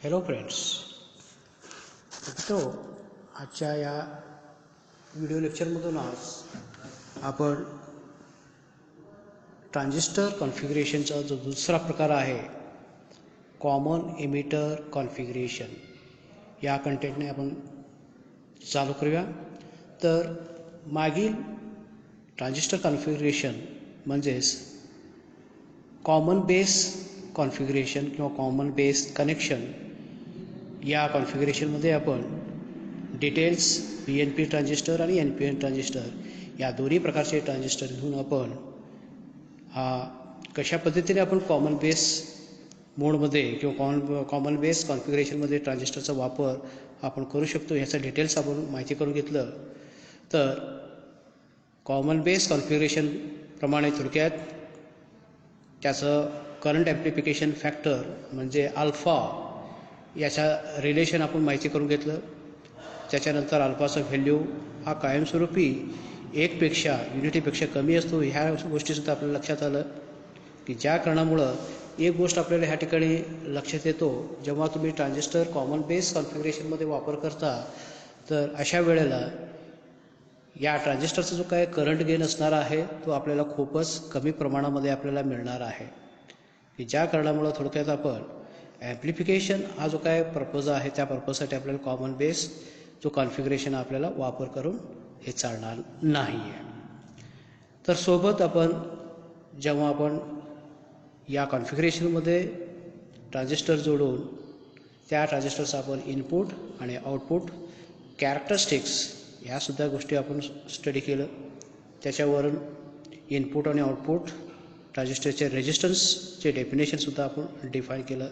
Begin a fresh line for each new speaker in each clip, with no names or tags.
Hello friends, तो आजच्या या व्हिडिओ लेक्चरमधून आज आपण ट्रान्झिस्टर कॉन्फिगरेशनचा जो दुसरा प्रकार आहे कॉमन एमिटर कॉन्फिगरेशन या कंटेंटने आपण चालू करूया. तर मागील ट्रान्झिस्टर कॉन्फिगरेशन म्हणजेच कॉमन बेस कॉन्फिगरेशन किंवा कॉमन बेस कनेक्शन या कॉन्फिगरेशनमध्ये आपण डिटेल्स PNP ट्रान्झिस्टर आणि NPN ट्रान्झिस्टर या दोन्ही प्रकारचे ट्रान्झिस्टर घेऊन आपण कशा पद्धतीने आपण कॉमन बेस मोडमध्ये किंवा कॉमन बेस कॉन्फिगरेशनमध्ये ट्रान्झिस्टरचा वापर आपण करू शकतो ह्याचं डिटेल्स आपण माहिती करून घेतलं. तर कॉमन बेस कॉन्फिगरेशन प्रमाणे थोडक्यात त्याचं करंट ॲम्प्लिफिकेशन फॅक्टर म्हणजे अल्फा याचा रिलेशन आपण माहिती करून घेतलं. त्याच्यानंतर अल्फाचा व्हॅल्यू हा कायमस्वरूपी युनिटीपेक्षा कमी असतो. ह्या गोष्टीसुद्धा आपल्याला लक्षात आलं की ज्या कारणामुळं एक गोष्ट आपल्याला ह्या ठिकाणी लक्षात येतो, जेव्हा तुम्ही ट्रान्झिस्टर कॉमन बेस कॉन्फिगरेशनमध्ये वापर करता तर अशा वेळेला या ट्रान्झिस्टरचा जो काय करंट गेन असणार आहे तो आपल्याला खूपच कमी प्रमाणामध्ये आपल्याला मिळणार आहे, की ज्या कारणामुळं थोडक्यात आपण ॲम्प्लिफिकेशन हा जो काय पर्पज आहे त्या पर्पजसाठी आपल्याला कॉमन बेस जो कॉन्फिगरेशन आपल्याला वापर करून हे चालणार नाही आहे. तर सोबत जेव्हा आपण या कॉन्फिगरेशनमध्ये ट्रान्झिस्टर जोडून त्या ट्रान्झिस्टरचा आपण इनपुट आणि आउटपुट कॅरेक्टरिस्टिक्स ह्यासुद्धा गोष्टी आपण स्टडी केलं. त्याच्यावरून इनपुट आणि आउटपुट ट्रान्झिस्टरचे रेजिस्टन्सचे डेफिनेशनसुद्धा आपण डिफाईन केलं.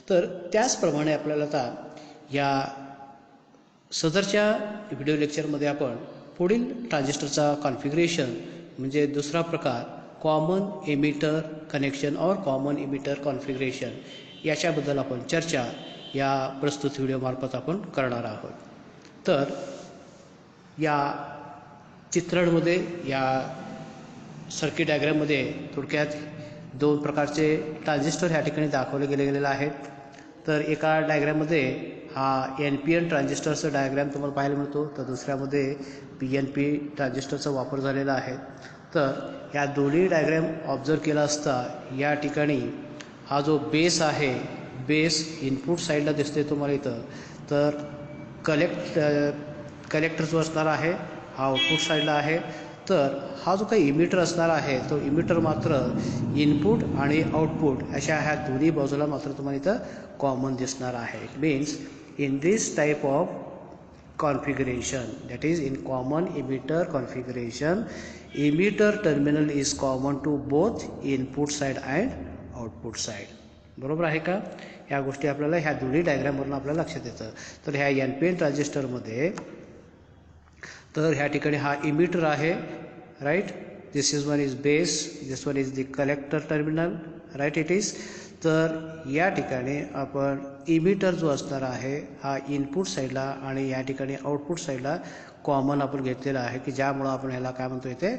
तर त्याचप्रमाणे आपल्याला आता या सदरच्या व्हिडिओ लेक्चरमध्ये आपण पुढील ट्रान्झिस्टरचा कॉन्फिगरेशन म्हणजे दुसरा प्रकार कॉमन एमिटर कनेक्शन और कॉमन एमिटर कॉन्फिगरेशन याच्याबद्दल आपण चर्चा या प्रस्तुत व्हिडिओमार्फत आपण करणार आहोत. तर या चित्रांमध्ये या सर्किट डायग्राममध्ये थोडक्यात दोन प्रकारचे ट्रान्झिस्टर ह्या ठिकाणी दाखवले गेलेले आहेत. तर एका डायग्राममध्ये हा NPN ट्रान्झिस्टरचा डायग्राम तुम्हाला पाहायला मिळतो, तर दुसऱ्यामध्ये PNP ट्रान्झिस्टरचा वापर झालेला आहे. तर या दोन्ही डायग्राम ऑब्झर्व केला असता या ठिकाणी हा जो बेस आहे, बेस इनपुट साईडला दिसते तुम्हाला इथं. तर कलेक्टर जो असणार आहे हा आउटपुट साईडला आहे. तर हा जो काही इमिटर असणार आहे तो इमिटर मात्र इनपुट आणि आउटपुट अशा ह्या दोन्ही बाजूला मात्र तुम्हाला इथं कॉमन दिसणार आहे. It means in this type of configuration, that is in common emitter configuration, emitter terminal is common to both input side and output side. बरोबर आहे का? ह्या गोष्टी आपल्याला ह्या दोन्ही डायग्रामवरून आपल्याला लक्षात येतं. तर ह्या NPN ट्रान्झिस्टरमध्ये तर ह्या ठिकाणी हा इमिटर आहे, right. This is one is base, this one is the collector terminal, right it is. तर या ठिकाणी आपण इमिटर जो असणार आहे हा इनपुट साईडला आणि या ठिकाणी आउटपुट साईडला कॉमन आपण घेतलेला आहे, की ज्यामुळं आपण ह्याला काय म्हणतो इथे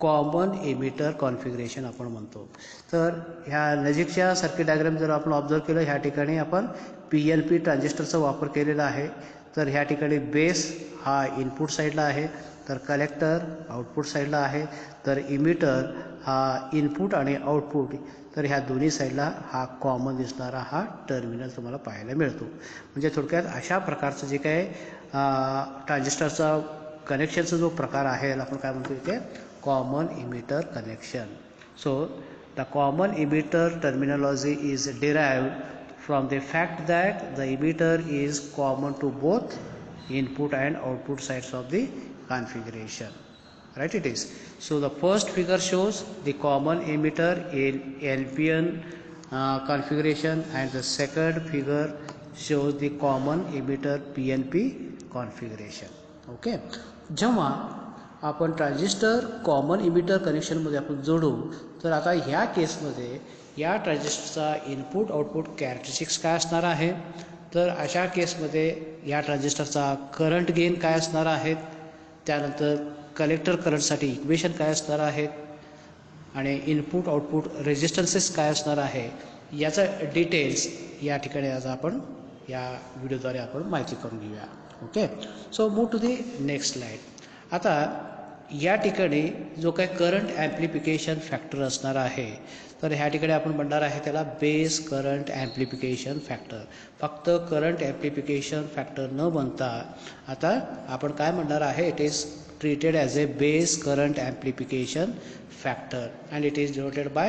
कॉमन एमिटर कॉन्फिगरेशन आपण म्हणतो. तर ह्या नजीकच्या सर्किट डायग्राम जर आपण ऑब्झर्व केलं, ह्या ठिकाणी आपण PNP ट्रान्झिस्टरचा वापर केलेला आहे. तर ह्या ठिकाणी बेस हा इनपुट साईडला आहे, तर कलेक्टर आउटपुट साईडला आहे, तर इमिटर हा इनपुट आणि आउटपुट तर ह्या दोन्ही साईडला हा कॉमन दिसणारा हा टर्मिनल तुम्हाला पाहायला मिळतो. म्हणजे थोडक्यात अशा प्रकारचं जे काय ट्रान्झिस्टरचा कनेक्शनचा जो प्रकार आहे याला आपण काय म्हणतो इथे common emitter connection. So the common emitter terminology is derived from the fact that the emitter is common to both input and output sides of the configuration, right it is. So the first figure shows the common emitter in NPN configuration and the second figure shows the common emitter PNP configuration. Okay, जेव्हा आपण transistor common emitter कनेक्शनमध्ये आपण जोडू तर आता ह्या केसमध्ये या ट्रान्झिस्टरचा इनपुट आउटपुट कॅरेक्टरिस्टिक्स काय असणार आहे, तर अशा केसमध्ये या ट्रान्झिस्टरचा करंट गेन काय असणार आहेत, त्यानंतर कलेक्टर करंटसाठी इक्वेशन काय असणार आहेत आणि इनपुट आउटपुट रेजिस्टन्सेस काय असणार आहे याचा डिटेल्स या ठिकाणी आज आपण या व्हिडिओद्वारे आपण माहिती करून घेऊया. Okay, so move to the next slide. आता या ठिकाणी जो काही करंट ॲम्प्लिफिकेशन फॅक्टर असणार आहे, तर ह्या ठिकाणी आपण म्हणणार आहे त्याला बेस करंट ॲम्प्लिफिकेशन फॅक्टर. फक्त करंट ॲम्प्लिफिकेशन फॅक्टर न बनता आता आपण काय म्हणणार आहे, it is treated as a base current amplification factor and it is denoted by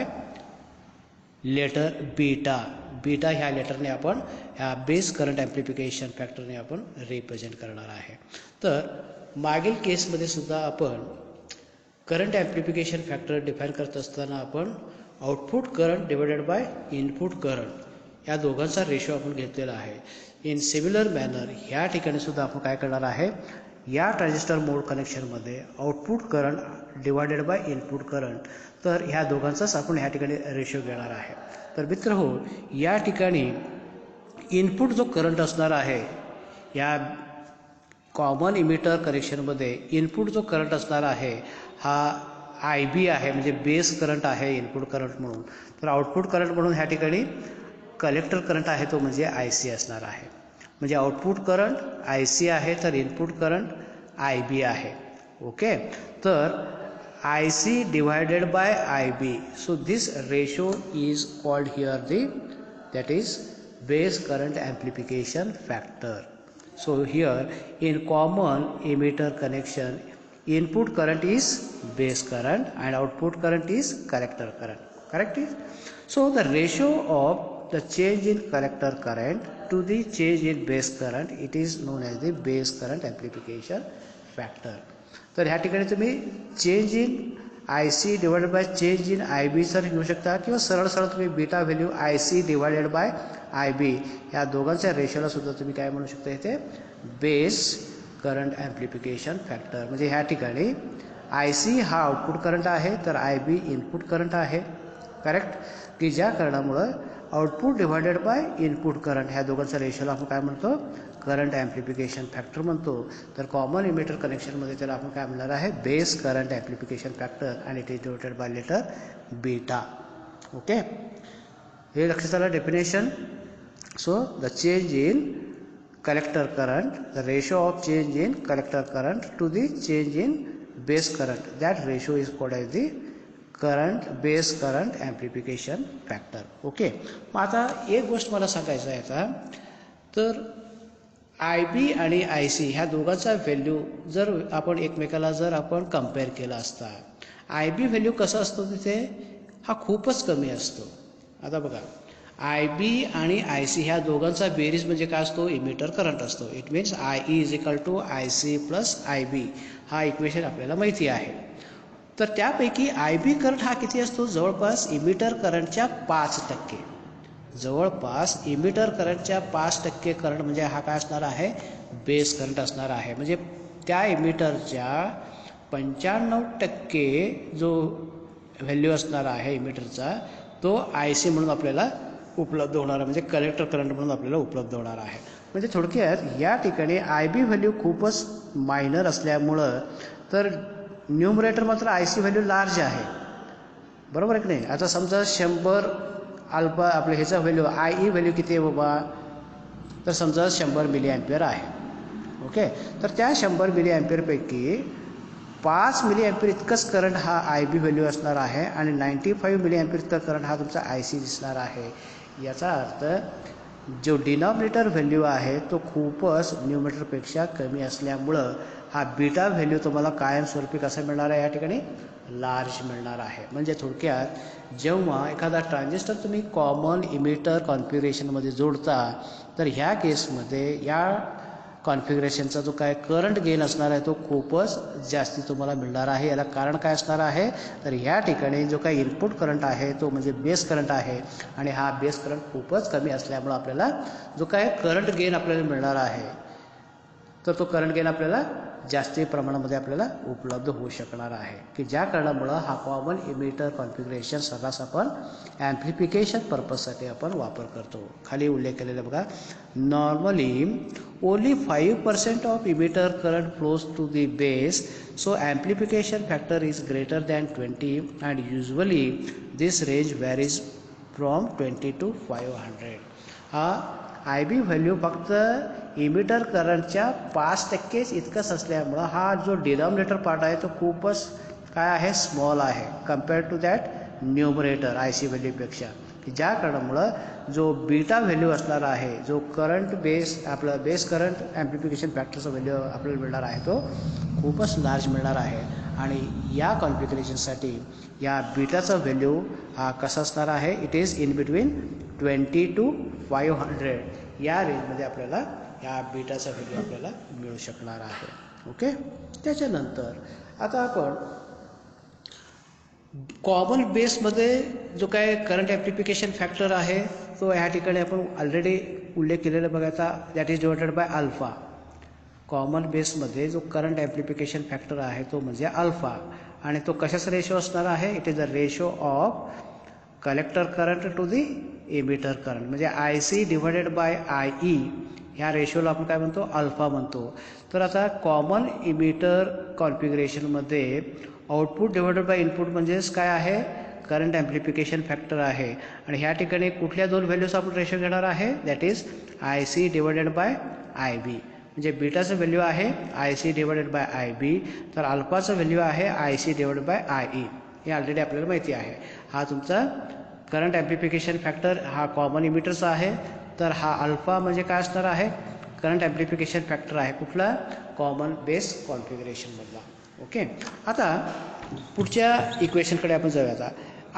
letter beta. Beta ह्या लेटरने आपण ह्या बेस करंट ॲम्प्लिफिकेशन फॅक्टरने आपण रिप्रेझेंट करणार आहे. तर मागील केसमध्ये सुद्धा आपण करंट ॲम्प्लिफिकेशन फॅक्टर डिफाईन करत असताना आपण output current divided by input current या दोघांचा रेशो आपण घेतलेला आहे. इन सिमिलर मॅनर ह्या ठिकाणी सुद्धा आपण काय करणार आहे, या ट्रान्झिस्टर मोड कनेक्शनमध्ये output current divided by input current, तर ह्या दोघांचाच आपण ह्या ठिकाणी रेशो घेणार आहे. तर मित्रहो, या ठिकाणी इनपुट जो करंट असणार आहे या कॉमन इमिटर कनेक्शनमध्ये इनपुट जो करंट असणार आहे हा IB आहे, म्हणजे बेस करंट आहे इनपुट करंट म्हणून. तर आउटपुट करंट म्हणून ह्या ठिकाणी कलेक्टर करंट आहे तो म्हणजे IC असणार आहे. म्हणजे आउटपुट करंट IC आहे तर इनपुट करंट IB आहे. ओके, तर IC divided by IB, so this ratio is called here that is base current amplification factor. So here in common emitter connection, input current is base current and output current is collector current. Correct? So the ratio of the change in collector current to the change in base current, it is known as the base current amplification factor. तर ह्या ठिकाणी तुम्ही change in IC divided by change in IB sir घेऊ शकता, किंवा सरळ सरळ तुम्ही beta value IC divided by IB या दोघांच्या रेशोला सुद्धा तुम्ही काय म्हणू शकता, इथे बेस करंट ॲम्प्लिफिकेशन फॅक्टर. म्हणजे ह्या ठिकाणी IC हा आउटपुट करंट आहे तर IB इनपुट करंट आहे. करेक्ट, की ज्या कारणामुळं output divided by input current ह्या दोघांच्या रेशोला आपण काय म्हणतो, करंट ॲम्प्लिफिकेशन फॅक्टर म्हणतो. तर कॉमन इमिटर कनेक्शनमध्ये त्याला आपण काय म्हणणार आहे, बेस करंट ॲम्प्लिफिकेशन फॅक्टर आणि it is denoted by letter beta. Okay, हे लक्षात आलं definition. So the change in collector current, the ratio of change in collector current to the change in base current, that ratio is called as the current base current amplification factor. Okay, मग आता एक गोष्ट मला सांगायचं आहे आता, तर IB आणि IC ह्या दोघांचा व्हॅल्यू जर आपण एकमेकाला जर आपण कम्पेअर केला असता, IB व्हॅल्यू कसा असतो तिथे, हा खूपच कमी असतो. आता बघा, IB आणि IC ह्या दोघांचा बेरीज म्हणजे काय असतो, इमिटर करंट असतो. It means IE is equal to IC plus IB, हा इक्वेशन आपल्याला माहिती आहे. तर त्यापैकी IB करंट हा किती असतो, जवळपास इमिटर करंटच्या 5%. जवळपास इमिटर करंटच्या 5% करंट म्हणजे हा काय असणार आहे, बेस करंट असणार आहे. म्हणजे त्या इमिटरच्या 95% जो व्हॅल्यू असणार आहे इमिटरचा, तो IC म्हणून आपल्याला उपलब्ध होणार आहे, म्हणजे कलेक्टर करंट म्हणून आपल्याला उपलब्ध होणार आहे. म्हणजे थोडक्यात या ठिकाणी IB व्हॅल्यू खूपच मायनर असल्यामुळं तर न्यूमरेटर मात्र IC व्हॅल्यू लार्ज आहे. बरोबर आहे की नाही. आता समजा 100 अल्फा आपल्या ह्याचा व्हॅल्यू IE व्हॅल्यू किती आहे बाबा, तर समजा 100 मिली ॲम्पियर आहे. ओके, तर त्या 100 मिली ॲम्पियरपैकी 5 मिली ॲम्पियर इतकंच करंट हा IB व्हॅल्यू असणार आहे आणि 95 मिली ॲम्पियर इतका करंट हा तुमचा IC दिसणार आहे. याचा अर्थ जो डिनॉमिनेटर व्हॅल्यू आहे तो खूपच न्यूमरेटरपेक्षा कमी असल्यामुळं हा बीटा व्हॅल्यू तुम्हाला कायमस्वरूपी कसा मिळणार आहे, या ठिकाणी लार्ज मिळणार आहे. म्हणजे थोडक्यात जेव्हा एखादा ट्रान्झिस्टर तुम्ही कॉमन इमिटर कॉन्फिगरेशनमध्ये जोडता, तर ह्या केसमध्ये या कॉन्फिगरेशनचा जो काय करंट गेन असणार आहे तो खूपच जास्ती तुम्हाला मिळणार आहे. याला कारण काय असणार आहे, तर ह्या ठिकाणी जो काही इनपुट करंट आहे तो म्हणजे बेस करंट आहे आणि हा बेस करंट खूपच कमी असल्यामुळं आपल्याला जो काय करंट गेन आपल्याला मिळणार आहे, तर तो करंट गेन आपल्याला जास्ती प्रमाणामध्ये आपल्याला उपलब्ध होऊ शकणार आहे, की ज्या कारणामुळं हा कॉमन इमिटर कॉन्फिगरेशन सर्रास आपण ॲम्प्लिफिकेशन पर्पजसाठी आपण वापर करतो. खाली उल्लेख केलेला बघा, normally only 5% of emitter current flows to the base, so amplification factor is greater than 20 and usually this range varies from 20 to 500. हा आय बी व्हॅल्यू फक्त इमिटर करंटच्या 5% इतकंच असल्यामुळं हा जो डिनॉमिनेटर पार्ट आहे तो खूपच काय आहे, स्मॉल आहे compared to that numerator I C व्हॅल्यूपेक्षा. ज्या कारणामुळं जो बीटा व्हॅल्यू असणार आहे, जो करंट बेस आपलं बेस करंट ॲम्प्लिफिकेशन फॅक्टरचा व्हॅल्यू आपल्याला मिळणार आहे तो खूपच लार्ज मिळणार आहे. आणि या कॉन्फिगरेशनसाठी या बीटाचा व्हॅल्यू हा कसा असणार आहे, it is in between 20 to 500 या रेंजमध्ये आपल्याला या बीटाचा व्हॅल्यू आपल्याला मिळू शकणार आहे. ओके. त्याच्यानंतर आता आपण कॉमन बेसमध्ये जो काय करंट ॲम्प्लिफिकेशन फॅक्टर आहे तो ह्या ठिकाणी आपण ऑलरेडी उल्लेख केलेला बघायचा, that is divided by alpha. Common बेसमध्ये जो करंट ॲम्प्लिफिकेशन फॅक्टर आहे तो म्हणजे अल्फा, आणि तो कशाचा रेशो असणार आहे, it is the ratio of collector current to the emitter current. म्हणजे I C divided by I E ह्या रेशोला आपण काय म्हणतो, अल्फा म्हणतो. तर आता कॉमन इमिटर कॉन्फिगरेशनमध्ये आउटपुट डिवायडेड बाय इनपुट म्हणजेच काय आहे, करंट ॲम्प्लिफिकेशन फॅक्टर आहे. आणि ह्या ठिकाणी कुठल्या दोन व्हॅल्यूज आपण रेशो घेणार आहे, that is I C divided by I B. म्हणजे बीटाचं व्हॅल्यू आहे I C divided by I B, तर अल्फाचं व्हॅल्यू आहे I C divided by I E. हे ऑलरेडी आपल्याला माहिती आहे. हा तुमचा करंट ॲम्प्लिफिकेशन फॅक्टर हा कॉमन इमिटरचा आहे. तर हा अल्फा म्हणजे काय असणार आहे, करंट ॲम्प्लिफिकेशन फॅक्टर आहे कुठला, कॉमन बेस कॉन्फिगरेशनमधला. ओके. आता पुढच्या इक्वेशनकडे आपण जाऊया. आता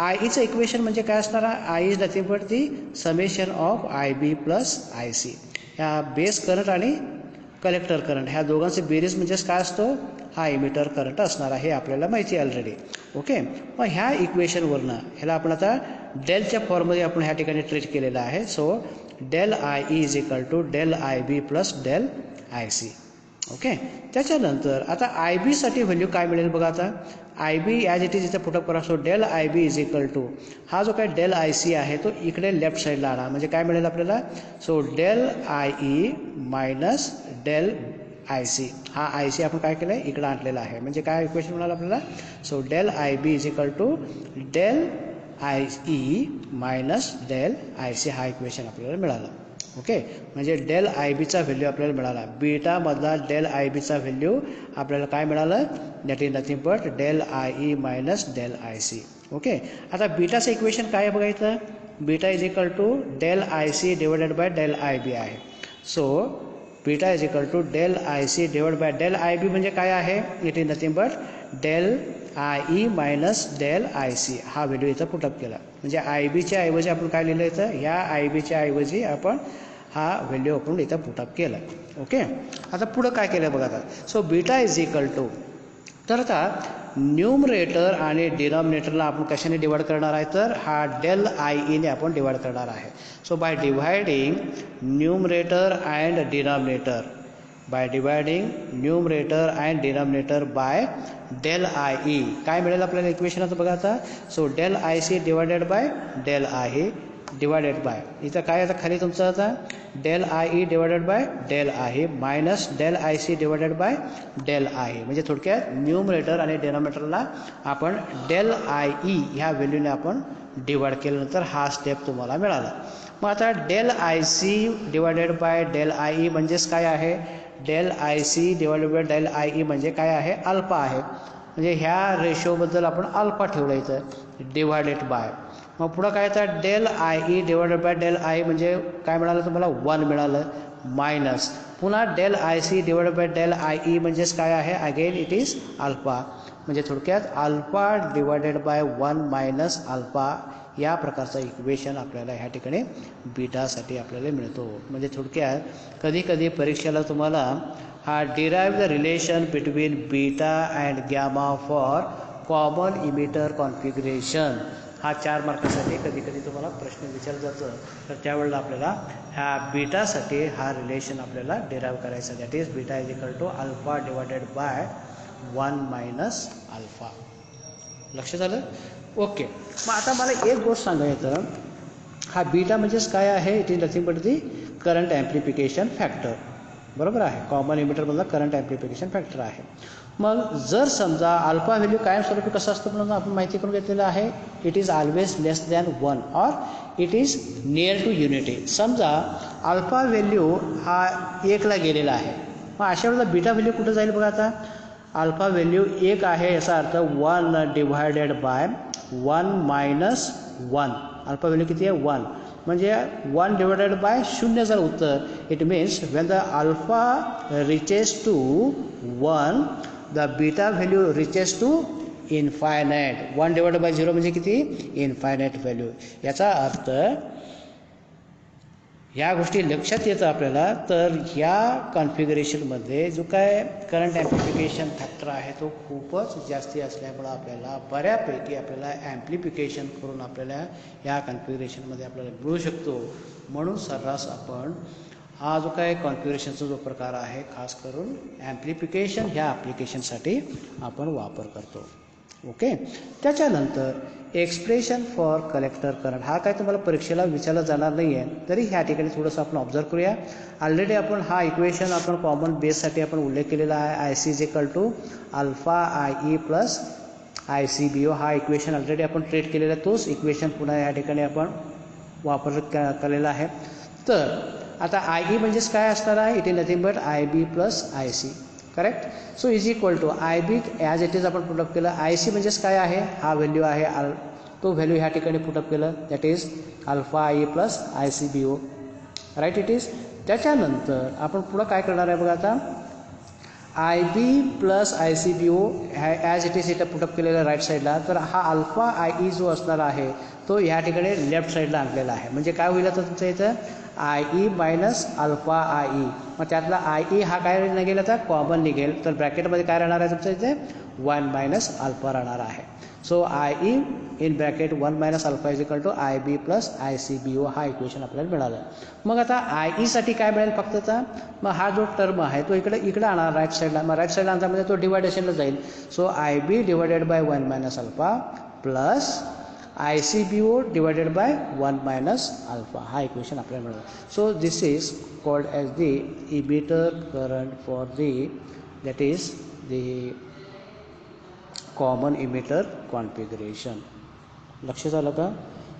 आय ईचं इक्वेशन म्हणजे काय असणार आहे, I is nothing but the summation of I B plus I C. ह्या बेस करंट आणि कलेक्टर करंट ह्या दोघांचे बेरीज म्हणजेच काय असतो, हा इमिटर करंट असणार आहे, हे आपल्याला माहिती आहे ऑलरेडी. ओके. मग ह्या इक्वेशनवरनं ह्याला आपण आता डेलच्या फॉर्ममध्ये आपण ह्या ठिकाणी ट्रीट केलेलं आहे. So del I E is equal to del I B plus del I C. Okay. त्याच्यानंतर आता आय बीसाठी व्हॅल्यू काय मिळेल बघा. आता I B as it is इथे पुटअप करा. So del I B is equal to हा जो काय डेल आय सी आहे तो इकडे लेफ्ट साईडला आणा. म्हणजे काय मिळेल आपल्याला, so del I E minus del I C. हा आय सी आपण काय केलं आहे, इकडं आणलेला आहे. म्हणजे काय इक्वेशन मिळालं आपल्याला, so del I B is equal to del I E minus del I C. हा इक्वेशन आपल्याला मिळालं. ओके. म्हणजे डेल आय बीचा व्हॅल्यू आपल्याला मिळाला, बीटामधला डेल आय बीचा व्हॅल्यू आपल्याला काय मिळालं, that is nothing but del I E minus del I C. Okay. आता बीटाचं इक्वेशन काय आहे बघायचं, beta is equal to del I C divided by del I B आहे. So beta is equal to del I C divide by del I B म्हणजे काय आहे, it is nothing but del I E minus del I C. हा value इथं put up केला. म्हणजे I बीच्या ऐवजी आपण काय लिहिलं इथं, ह्या आय बीच्या ऐवजी आपण हा व्हॅल्यू आपण इथं पुटअप केला. ओके. आता पुढं काय केलं बघा. आता so beta is equal to, तर आता न्यूमरेटर आणि डिनॉमिनेटरला आपण कशाने डिवाइड करणार आहे, तर हा डेल आय ईने आपण डिवाइड करणार आहे. So by dividing numerator and denominator, by dividing numerator and denominator by del I E काय मिळेल आपल्याला इक्वेशन. आता बघा आता, so del I C divided by del I divided by, इथं काय आता खाली तुमचं आता del I E divided by del आहे minus del I C divided by del आहे. म्हणजे थोडक्यात न्यूमरेटर आणि डिनॉमिनेटरला आपण डेल आय ई ह्या व्हॅल्यूने आपण डिवाइड केल्यानंतर हा स्टेप तुम्हाला मिळाला. मग आता del I C divided by del I E म्हणजेच काय आहे, del I C divided by del I E म्हणजे काय आहे, अल्फा आहे. म्हणजे ह्या रेशोबद्दल आपण अल्फा ठेवलं इथं डिवायडेड बाय. मग पुढं काय तर del I E divided by del I म्हणजे काय मिळालं तुम्हाला, 1 मिळालं मायनस पुन्हा del I C divided by del I E म्हणजेच काय आहे, अगेन इट इज अल्फा. म्हणजे थोडक्यात alpha divided by 1 minus alpha या प्रकारचा इक्वेशन आपल्याला ह्या ठिकाणी बीटासाठी आपल्याला मिळतो. म्हणजे थोडक्यात कधी कधी परीक्षेला तुम्हाला हा derive the relation between beta and gamma for common emitter configuration हा 4 मार्कासाठी कधी कधी तुम्हाला प्रश्न विचारला जातं. तर त्यावेळेला आपल्याला ह्या बीटासाठी हा रिलेशन आपल्याला डिराइव करायचा, that is beta is equal to alpha divided by 1 minus alpha. लक्षात आलं. ओके. मग आता मला एक गोष्ट सांगायचं, हा बीटा म्हणजेच काय आहे, it is nothing but the current amplification factor. बरोबर आहे, कॉमन इमिटरमधला करंट ॲम्प्लिफिकेशन फॅक्टर आहे. मग जर समजा अल्फा व्हॅल्यू कायमस्वरूपी कसं असतं म्हणून आपण माहिती करून घेतलेलं आहे, it is always less than 1 or it is near to unity. समजा अल्फा व्हॅल्यू हा 1ला गेलेला आहे, मग अशा वेळेला बीटा व्हॅल्यू कुठं जाईल बघा. आता अल्फा व्हॅल्यू 1 आहे याचा अर्थ 1 divided by 1 minus 1. Alpha value किती आहे 1, म्हणजे 1 डिवायडेड बाय 0 जर उत्तर. It means when the alpha reaches to 1 the beta value reaches to infinite. 1 divided by 0 म्हणजे किती, इन्फायनाईट व्हॅल्यू. याचा अर्थ ह्या गोष्टी लक्षात येतं आपल्याला. तर ह्या कॉन्फिगरेशनमध्ये जो काय करंट ॲम्प्लिफिकेशन फॅक्टर आहे तो खूपच जास्ती असल्यामुळं आपल्याला बऱ्यापैकी आपल्याला ॲम्प्लिफिकेशन करून आपल्याला या कॉन्फिगरेशनमध्ये आपल्याला मिळू शकतो. म्हणून सर्रास आपण हा जो काय कॉन्फिगरेशनचा जो प्रकार आहे खास करून ॲम्प्लिफिकेशन ह्या ॲप्लिकेशनसाठी आपण वापर करतो. ओके. त्याच्यानंतर एक्सप्रेशन फॉर कलेक्टर करंट हा काय तुम्हाला परीक्षेला विचारला जाणार नाही आहे, तरी ह्या ठिकाणी थोडंसं आपण ऑब्झर्व करूया. ऑलरेडी आपण हा इक्वेशन आपण कॉमन बेससाठी आपण उल्लेख केलेला आहे. I C is equal to alpha I E plus I C B O. हा इक्वेशन ऑलरेडी आपण ट्रीट केलेला आहे, तोच इक्वेशन पुन्हा या ठिकाणी आपण वापर केलेला आहे. तर आता आय ई म्हणजेच काय असणार आहे, it is nothing but I B plus I C. Correct. So is equal to I B as it is आपण पुटअप केलं. आय सी म्हणजेच काय आहे, हा व्हॅल्यू आहे, तो व्हॅल्यू ह्या ठिकाणी पुटअप केलं, that is alpha I E plus I C B O. Right it is. त्याच्यानंतर आपण पुढं काय करणार आहे बघा. आता I B plus I C B O as it is इथं पुटअप केलेलं राईट साईडला. तर हा अल्फा आय ई जो असणार आहे तो ह्या ठिकाणी लेफ्ट साईडला आणलेला आहे. म्हणजे काय होईल आता तुमचं इथं I E minus alpha I E. मग त्यातला आय ई हा काय निघेल, आता कॉमन निघेल. तर ब्रॅकेटमध्ये काय राहणार आहे तुमचं इथे 1 मायनस अल्फा राहणार आहे. So I E in bracket 1 minus alpha is equal to I B plus I C B O. हा इक्वेशन आपल्याला मिळालं. मग आता आय ईसाठी काय मिळेल फक्त आता, मग हा जो टर्म आहे तो इकडे आणणार राईट साईडला. मग राईट साईडला आणल्यामध्ये तो डिवायडेशनला जाईल. So I B divided by 1 minus alpha plus I C B O divided by 1 minus alpha. हा इक्वेशन आपल्याला मिळालं. So this is called as the emitter current for the that is the common emitter configuration. लक्ष झालं का.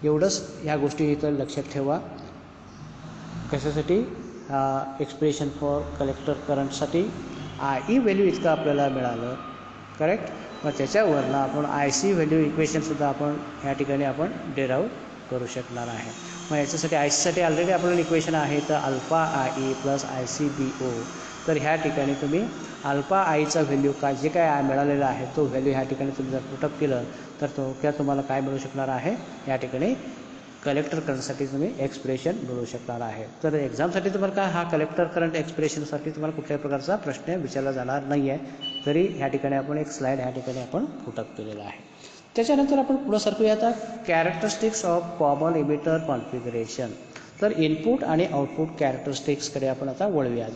एवढंच ह्या गोष्टी इथं लक्षात ठेवा. कशासाठी, एक्सप्रेशन फॉर कलेक्टर करंटसाठी आय ई व्हॅल्यू इतकं आपल्याला मिळालं. करेक्ट. मग त्याच्यावरनं आपण आय सी व्हॅल्यू इक्वेशनसुद्धा आपण ह्या ठिकाणी आपण डेराईव्ह करू शकणार आहे. मग याच्यासाठी आय सीसाठी ऑलरेडी आपल्याला इक्वेशन आहे, तर alpha I E plus I C B O. तर ह्या ठिकाणी तुम्ही अल्फा आयचा व्हॅल्यू काय जे काय मिळालेला आहे तो व्हॅल्यू ह्या ठिकाणी तुम्ही जर पुटअप केलं तर तो तुम्हाला काय मिळू शकणार आहे, या ठिकाणी कलेक्टर करंटसाठी तुम्ही एक्सप्रेशन मिळू शकणार आहे. तर एक्झामसाठी तुम्हाला काय हा कलेक्टर करंट एक्सप्रेशनसाठी तुम्हाला कुठल्याही प्रकारचा प्रश्न विचारला जाणार नाही आहे. तरी ह्या ठिकाणी आपण एक स्लाईड ह्या ठिकाणी आपण पुटअप केलेला आहे. त्याच्यानंतर आपण पुढं सरकूया. आता characteristics of common emitter configuration. तर इनपुट आणि आउटपुट कॅरेक्टरिस्टिक्सकडे आपण आता वळूया.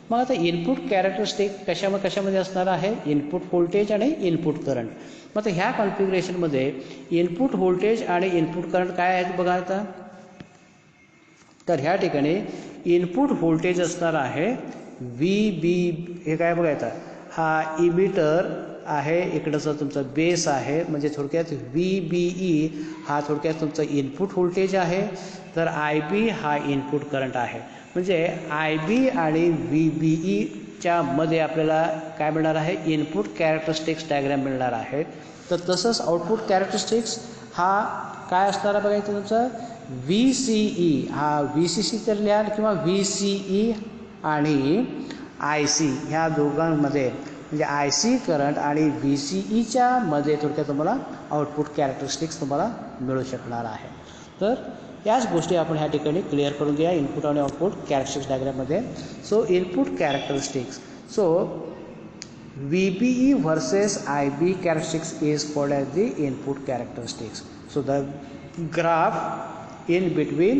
मग आता इनपुट कॅरेक्टरिस्टिक कशामध्ये असणार आहे, इनपुट व्होल्टेज आणि इनपुट करंट. मग आता ह्या कॉन्फिगरेशनमध्ये इनपुट व्होल्टेज आणि इनपुट करंट काय आहेत बघा. आता तर ह्या ठिकाणी इनपुट व्होल्टेज असणार आहे व्ही बी. हे काय बघायचं, हा इमिटर आहे, इकडचं तुमचं बेस आहे, म्हणजे थोडक्यात व्ही बी ई हा थोडक्यात तुमचं इनपुट व्होल्टेज आहे. तर आय बी हा इनपुट करंट आहे. म्हणजे आय बी आणि व्ही बी ईच्या मध्ये आपल्याला काय मिळणार आहे, इनपुट कॅरेक्टरिस्टिक्स डायग्राम मिळणार आहे. तर तसंच आउटपुट कॅरेक्टरिस्टिक्स हा काय असणार आहे बघायचं तुमचं व्ही सी ई. हा व्ही सी सी तर लिहा किंवा व्ही सी ई आणि आय सी ह्या दोघांमध्ये म्हणजे आय सी करंट आणि व्ही सी ईच्या मध्ये थोडक्यात तुम्हाला आउटपुट कॅरेक्टरिस्टिक्स तुम्हाला मिळू शकणार आहे. तर याच गोष्टी आपण ह्या ठिकाणी क्लिअर करून घ्या इनपुट आणि आउटपुट कॅरेक्टरिस्टिक्स डायग्राममध्ये. So input characteristics, so V B E versus I B characteristics is called as the input characteristics. So the graph in between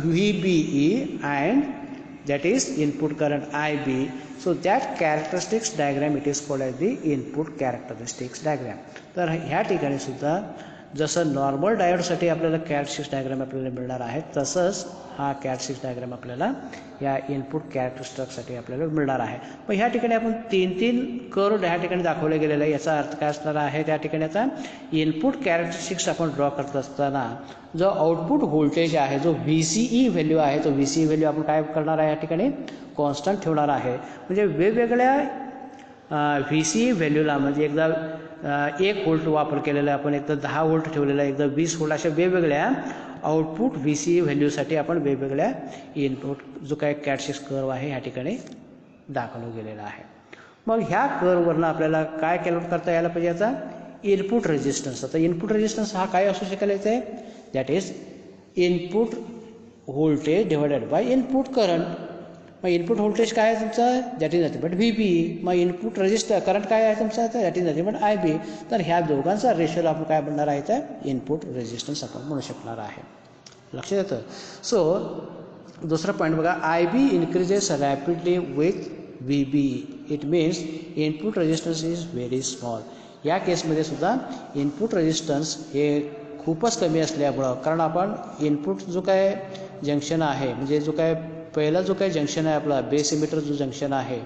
VBE and that is input current IB. So that characteristics diagram it is called as the input characteristics diagram. तर ह्या ठिकाणी सुद्धा जसं normal डायोडसाठी आपल्याला characteristics diagram आपल्याला मिळणार आहे, तसंच हा कॅरेक्टरिस्टिक्स डायग्राम आपल्याला या इनपुट कॅरेक्टरिस्टिक्ससाठी आपल्याला मिळणार आहे. मग ह्या ठिकाणी आपण 3 कर्व ह्या ठिकाणी दाखवले गेलेले आहे. याचा अर्थ काय असणार आहे, त्या ठिकाणी आता इनपुट कॅरेक्टरिस्टिक्स आपण ड्रॉ करत असताना जो आउटपुट व्होल्टेज आहे, जो VCE व्हॅल्यू आहे, तो VCE व्हॅल्यू आपण काय करणार आहे, या ठिकाणी कॉन्स्टंट ठेवणार आहे. म्हणजे वेगवेगळ्या VCE व्हॅल्यूला म्हणजे एकदा 1 व्होल्ट वापर केलेला आहे आपण, एकदा 10 व्होल्ट ठेवलेला आहे, एकदा 20 व्होल्ट, अशा वेगवेगळ्या आउटपुट VCE व्हॅल्यूसाठी आपण वेगवेगळ्या इनपुट जो काय कॅरेक्टरिस्टिक्स कर्व आहे ह्या ठिकाणी दाखवलं गेलेला आहे. मग ह्या कर्ववरनं आपल्याला काय कॅल्क्युलेट करता यायला पाहिजे, आता इनपुट रेजिस्टन्स. आता इनपुट रेजिस्टन्स हा काय असू शकेल इथे, that is input voltage divided by input current. मग इनपुट व्होल्टेज काय आहे तुमचं, that is nothing but VB. मग इनपुट रजिस्टर करंट काय आहे तुमचं, that is nothing but IB. तर ह्या दोघांचा रेशोला आपण काय म्हणणार आहे, तर इनपुट रेजिस्टन्स आपण म्हणू शकणार आहे. लक्षात येतं. सो दुसरा पॉईंट बघा, IB increases rapidly with VB. It means input resistance is very small. या केसमध्ये सुद्धा इनपुट रेजिस्टन्स हे खूपच कमी असल्यामुळं, कारण आपण इनपुट जो काय जंक्शन आहे, म्हणजे जो काय पहिला जो काही जंक्शन आहे आपला बेस इमिटर जो जंक्शन आहे,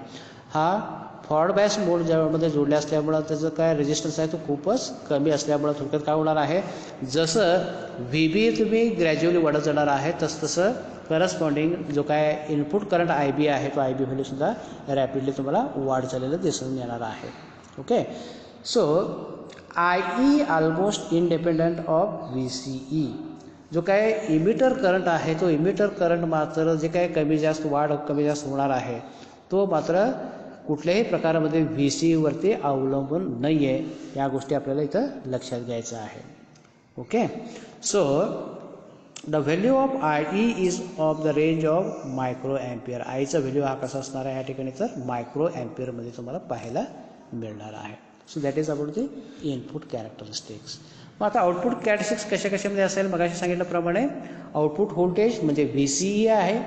हा फॉरवर्ड बायस मोड ज्यामध्ये जोडले असल्यामुळं त्याचं काय रेजिस्टन्स आहे तो खूपच कमी असल्यामुळं थोडक्यात काय होणार आहे, जसं VB तुम्ही ग्रॅज्युअली वाढत जाणार आहे, तसं करस्पॉन्डिंग जो काय इनपुट करंट IB आहे तो IB व्हॅल्यूसुद्धा रॅपिडली तुम्हाला वाढ झालेलं दिसून येणार आहे. Okay. So IE almost independent of VCE. जो काय इमिटर करंट आहे तो इमिटर करंट मात्र जे काय कमी जास्त वाढ कमी जास्त होणार आहे तो मात्र कुठल्याही प्रकारामध्ये VCEवरती अवलंबून नाही आहे. या गोष्टी आपल्याला इथं लक्षात घ्यायचं आहे. Okay. So the value of IE is of the range of micro ampere. आयचा व्हॅल्यू हा कसा असणार आहे या ठिकाणी, तर मायक्रो ॲम्पियरमध्ये तुम्हाला पाहायला मिळणार आहे. So that is about the input characteristics. मग आता आउटपुट कॅरेक्टरिस्टिक्स कशामध्ये असेल, मगाशी सांगितल्याप्रमाणे आउटपुट व्होल्टेज म्हणजे VCE आहे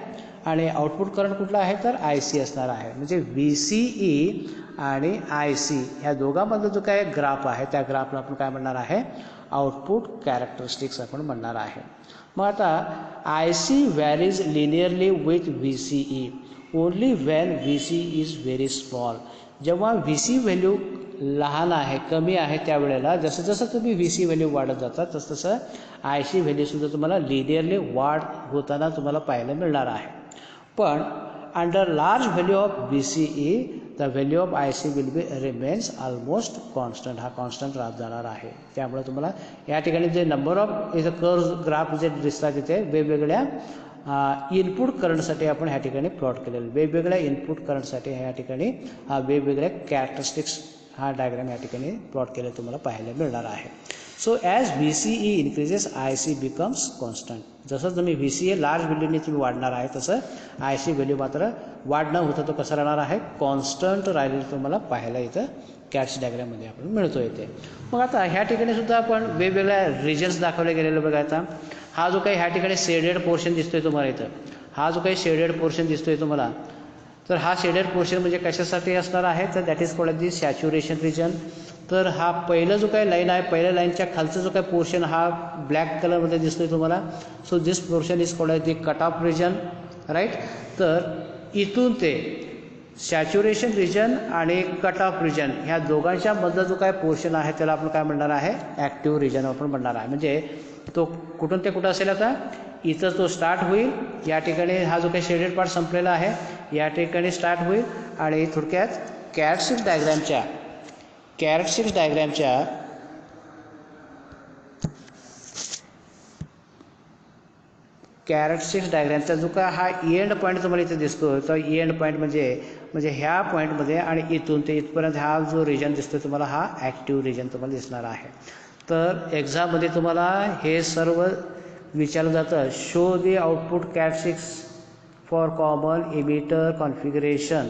आणि आउटपुट करंट कुठला आहे तर IC असणार आहे. म्हणजे VCE आणि IC ह्या दोघांमधला जो काय ग्राफ आहे त्या ग्राफला आपण काय म्हणणार आहे, आउटपुट कॅरेक्टरिस्टिक्स आपण म्हणणार आहे. मग आता IC varies linearly with VCE only van VCE is very small. जेव्हा VCE व्हॅल्यू लहान आहे, कमी आहे, त्यावेळेला जसं जसं तुम्ही VCE व्हॅल्यू वाढत जाता तसं तसं IC व्हॅल्यूसुद्धा तुम्हाला लिनियरली वाढ होताना तुम्हाला पाहायला मिळणार आहे. पण under large value of VCE the value of IC will be remains almost constant. हा कॉन्स्टंट राहत जाणार आहे. त्यामुळे तुम्हाला या ठिकाणी जे नंबर ऑफ इथं कर्व ग्राफ जे दिसतात तिथे वेगवेगळ्या इनपुट करंटसाठी आपण ह्या ठिकाणी प्लॉट केलेलं, वेगवेगळ्या इनपुट करंटसाठी ह्या ठिकाणी वेगवेगळ्या कॅरेक्टरिस्टिक्स हा डायग्राम या ठिकाणी प्लॉट केले तुम्हाला पाहायला मिळणार आहे. So as VCE increases IC becomes constant. जसं तुम्ही VCE लार्ज व्हॅल्यूने तुम्ही वाढणार आहे तसं IC व्हॅल्यू मात्र वाढ न होता तो कसा राहणार आहे, कॉन्स्टंट राहिलेलं तुम्हाला पाहायला इथं कॅरेक्टरिस्टिक्स डायग्राममध्ये आपण मिळतो इथे. मग आता ह्या ठिकाणी सुद्धा आपण वेगवेगळ्या रिजन्स दाखवले गेलेले बघा. आता हा जो काही ह्या ठिकाणी शेडेड पोर्शन दिसतोय तुम्हाला इथं, हा जो काही शेडेड पोर्शन दिसतोय तुम्हाला, तर हा शेडेड पोर्शन म्हणजे कशासाठी असणार आहे तर that is called the saturation region. तर हा पहिला जो काही लाईन आहे, पहिल्या लाईनच्या खालचा जो काही पोर्शन हा ब्लॅक कलरमध्ये दिसतोय तुम्हाला. So this portion is called the cut off region, right. तर इथून ते सॅच्युरेशन रिजन आणि कट ऑफ रिजन ह्या दोघांच्या मधला जो काय पोर्शन आहे त्याला आपण काय म्हणणार आहे, ॲक्टिव्ह रिजन आपण म्हणणार आहे. म्हणजे तो कुठून ते कुठं असेल, आता इथं तो स्टार्ट होईल, या ठिकाणी हा जो काही शेडेड पार्ट संपलेला आहे या ठिकाणी स्टार्ट होईल आणि थोडक्यात कॅरेक्टरिस्टिक्स डायग्रामचा जो काय हा एंड पॉईंट तुम्हाला इथे दिसतो, तर एंड पॉईंट म्हणजे ह्या पॉईंटमध्ये आणि इथून ते इथपर्यंत हा जो रिजन दिसतो तुम्हाला हा ॲक्टिव्ह रिजन तुम्हाला दिसणार आहे. तर एक्झाममध्ये तुम्हाला हे सर्व विचारलं जातं, show the output characteristics for common emitter configuration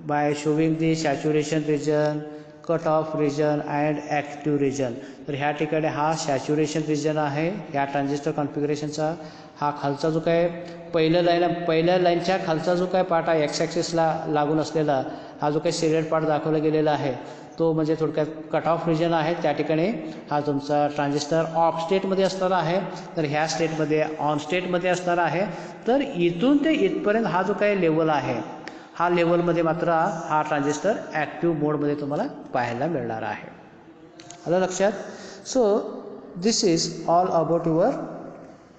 by showing the saturation region, cut off region and active region. तर ह्या ठिकाणी हा सॅच्युरेशन रिजन आहे ह्या ट्रान्झिस्टर कॉन्फिगरेशनचा. हा खालचा जो काय पहिल्या लाईनच्या खालचा जो काय पार्ट आहे एक्स ॲक्सिसला लागून असलेला हा जो काही शेडेड पार्ट दाखवला गेलेला आहे तो म्हणजे थोडक्यात कट ऑफ रिजन आहे. त्या ठिकाणी हा तुमचा ट्रान्झिस्टर ऑफ स्टेटमध्ये असणार आहे, तर ह्या स्टेटमध्ये ऑन स्टेटमध्ये असणार आहे. तर इथून ते इथपर्यंत हा जो काही लेवल आहे, हा लेवलमध्ये मात्र हा ट्रान्झिस्टर ॲक्टिव्ह मोडमध्ये तुम्हाला पाहायला मिळणार आहे. आलं लक्षात? So this is all about your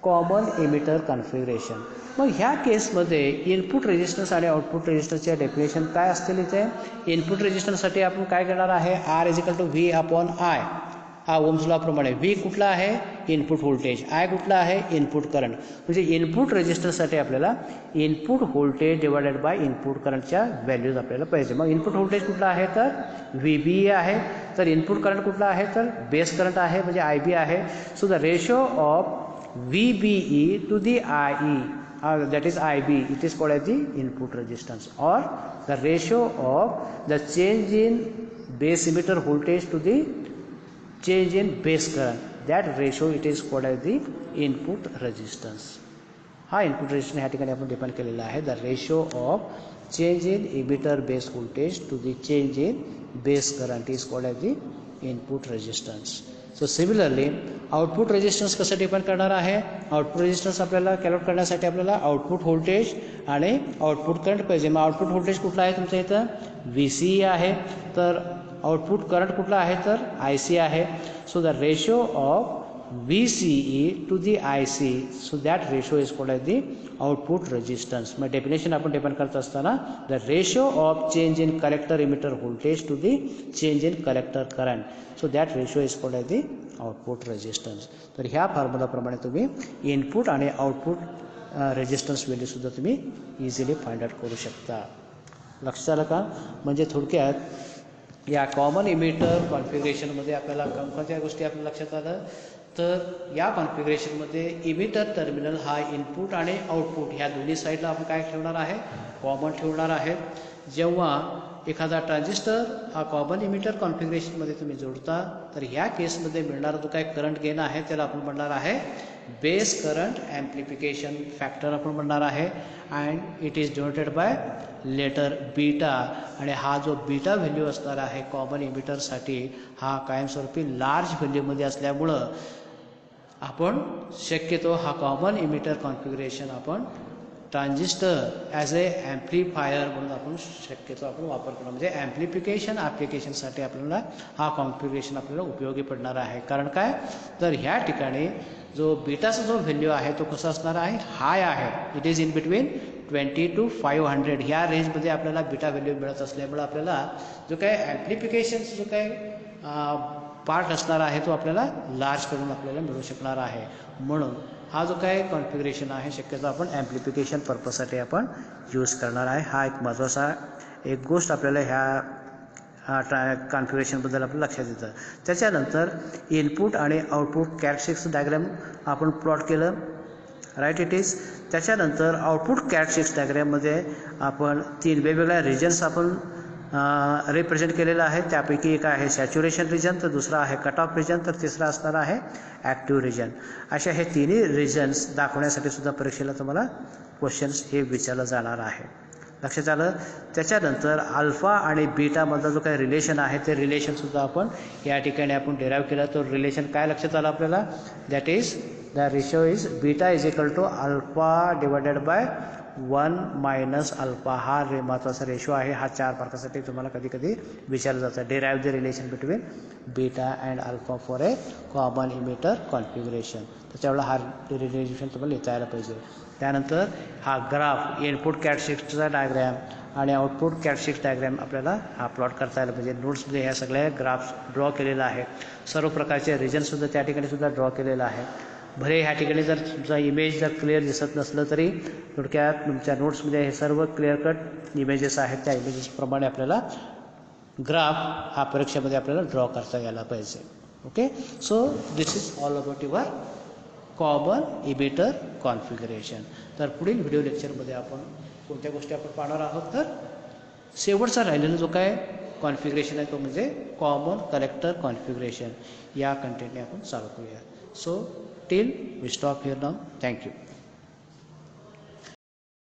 common emitter configuration. मग ह्या केसमध्ये इनपुट रेजिस्टन्स आणि आउटपुट रेजिस्टन्सचे डेफिनेशन काय असतील इथे? इनपुट रेजिस्टन्ससाठी आपण काय करणार आहे? R = V/I. हा ओम्स लॉ प्रमाणे V कुठला आहे? Input voltage. I कुठला आहे? Input current. म्हणजे इनपुट रेजिस्टन्ससाठी आपल्याला input voltage divided by input करंटच्या व्हॅल्यूज आपल्याला पाहिजे. मग इनपुट व्होल्टेज कुठला आहे? तर VBE आहे. तर इनपुट करंट कुठला आहे? तर बेस करंट आहे, म्हणजे IB आहे. So the ratio of VBE to the IE, that is IB, it is called as the input resistance, or the ratio of the change in base emitter voltage to the change in base current, that ratio it is called as the input resistance. हा input resistance ह्या ठिकाणी आपण define केलेला आहे. The ratio of change in emitter base voltage to the change in base current is called as the input resistance. So similarly output resistance कसं define करणार आहे? Output resistance आपल्याला कॅल्क्युलेट करण्यासाठी आपल्याला आउटपुट व्होल्टेज आणि output current पाहिजे. मग output voltage कुठला आहे तुमच्या इथं? VCE आहे. तर आउटपुट करंट कुठला आहे? तर IC आहे. So the ratio of VCE to the IC, so that ratio is called as the output resistance. मग डेफिनेशन आपण डिफाइन करत असताना the ratio of change in collector emitter voltage to the change in collector current, so that ratio is called as the output resistance. तर ह्या फॉर्म्युलाप्रमाणे तुम्ही input आणि output resistance व्हॅल्यूसुद्धा तुम्ही easily find out करू शकता. लक्षात आलं का? म्हणजे थोडक्यात या कॉमन इमिटर कॉन्फिगरेशनमध्ये आपल्याला कोणत्या गोष्टी आपल्या लक्षात आलं? तर या कॉन्फिगरेशनमध्ये इमिटर टर्मिनल हा इनपुट आणि आउटपुट ह्या दोन्ही साईडला आपण काय ठेवणार आहे? कॉमन ठेवणार आहे. जेव्हा एखादा ट्रान्झिस्टर हा कॉमन इमिटर कॉन्फिगरेशनमध्ये तुम्ही जोडता, तर ह्या केसमध्ये मिळणारा जो काय करंट गेन आहे त्याला आपण म्हणणार आहे बेस करंट ॲम्प्लिफिकेशन फॅक्टर आपण म्हणणार आहे. And it is denoted by letter beta. आणि हा जो बीटा व्हॅल्यू असणार आहे कॉमन इमिटरसाठी हा कायमस्वरूपी लार्ज व्हॅल्यूमध्ये असल्यामुळं आपण शक्यतो हा कॉमन इमिटर कॉन्फिगरेशन आपण ट्रान्झिस्टर ॲज ए ॲम्प्लिफायर म्हणून आपण शक्यतो आपण वापर करणार. म्हणजे ॲम्प्लिफिकेशन ॲप्लिकेशनसाठी आपल्याला हा कॉन्फिगरेशन आपल्याला उपयोगी पडणार आहे. कारण काय? तर ह्या ठिकाणी जो बीटाचा जो व्हॅल्यू आहे तो कसा असणार आहे? हाय आहे. It is in between 20 to 500 ह्या रेंजमध्ये आपल्याला बीटा व्हॅल्यू मिळत असल्यामुळे आपल्याला जो काय ॲम्प्लिफिकेशनचा जो काय पार्ट असणार आहे तो आपल्याला लार्ज करून आपल्याला मिळू शकणार आहे. म्हणून हा जो काय कॉन्फिगरेशन आहे शक्यतो आपण ॲम्प्लिफिकेशन पर्पजसाठी आपण यूज करणार आहे. हा एक महत्त्वाचा एक गोष्ट आपल्याला ह्या कॉन्फिगरेशनबद्दल आपलं लक्षात येतं. त्याच्यानंतर इनपुट आणि आउटपुट कॅरेक्टरिस्टिक्स डायग्राम आपण प्लॉट केलं, राईट इट इज. त्याच्यानंतर आउटपुट कॅरेक्टरिस्टिक्स डायग्राममध्ये आपण 3 वेगवेगळ्या रिजन्स आपण रिप्रेझेंट केलेला आहे. त्यापैकी एक आहे सॅच्युरेशन रिजन, तर दुसरा आहे कट ऑफ रिजन, तर तिसरा असणार आहे ॲक्टिव्ह रिजन. अशा हे तिन्ही रिजन्स दाखवण्यासाठी सुद्धा परीक्षेला तुम्हाला क्वेश्चन्स हे विचारलं जाणार आहे. लक्षात आलं? त्याच्यानंतर अल्फा आणि बीटामधला जो काही रिलेशन आहे ते रिलेशनसुद्धा आपण या ठिकाणी आपण डिराईव्ह केलं. तो रिलेशन काय लक्षात आलं आपल्याला? That is the ratio is beta is equal to alpha divided by 1 - alpha. हा महत्त्वाचा रेशो आहे. हा 4 मार्कासाठी तुम्हाला कधी कधी विचारलं जातं. Derive the relation between beta and alpha for a common emitter configuration. त्याच्यावेळेला हा रिलेशन तुम्हाला लिहिता यायला पाहिजे. त्यानंतर हा ग्राफ इनपुट कॅरेक्टरिस्टिक्सचा डायग्रॅम आणि आउटपुट कॅरेक्टरिस्टिक्स डायग्रॅम आपल्याला हा प्लॉट करता यायला पाहिजे. नोट्समध्ये ह्या सगळ्या ग्राफ्स ड्रॉ केलेला आहे. सर्व प्रकारचे रिजनसुद्धा त्या ठिकाणी सुद्धा ड्रॉ केलेला आहे. भले ह्या ठिकाणी जर तुमचा इमेज जर क्लिअर दिसत नसलं तरी थोडक्यात तुमच्या नोट्समध्ये हे सर्व क्लिअर कट इमेजेस आहेत. त्या इमेजेसप्रमाणे आपल्याला ग्राफ हा परीक्षेमध्ये आपल्याला ड्रॉ करता यायला पाहिजे. Okay. So this is all about your common emitter configuration. तर पुढील व्हिडिओ लेक्चरमध्ये आपण कोणत्या गोष्टी आपण पाहणार आहोत? तर शेवटचा राहिलेला जो काय कॉन्फिगरेशन आहे तो म्हणजे कॉमन कलेक्टर कॉन्फिगरेशन. या कंटेंटने आपण चालू करूया. So till we stop here now. Thank you.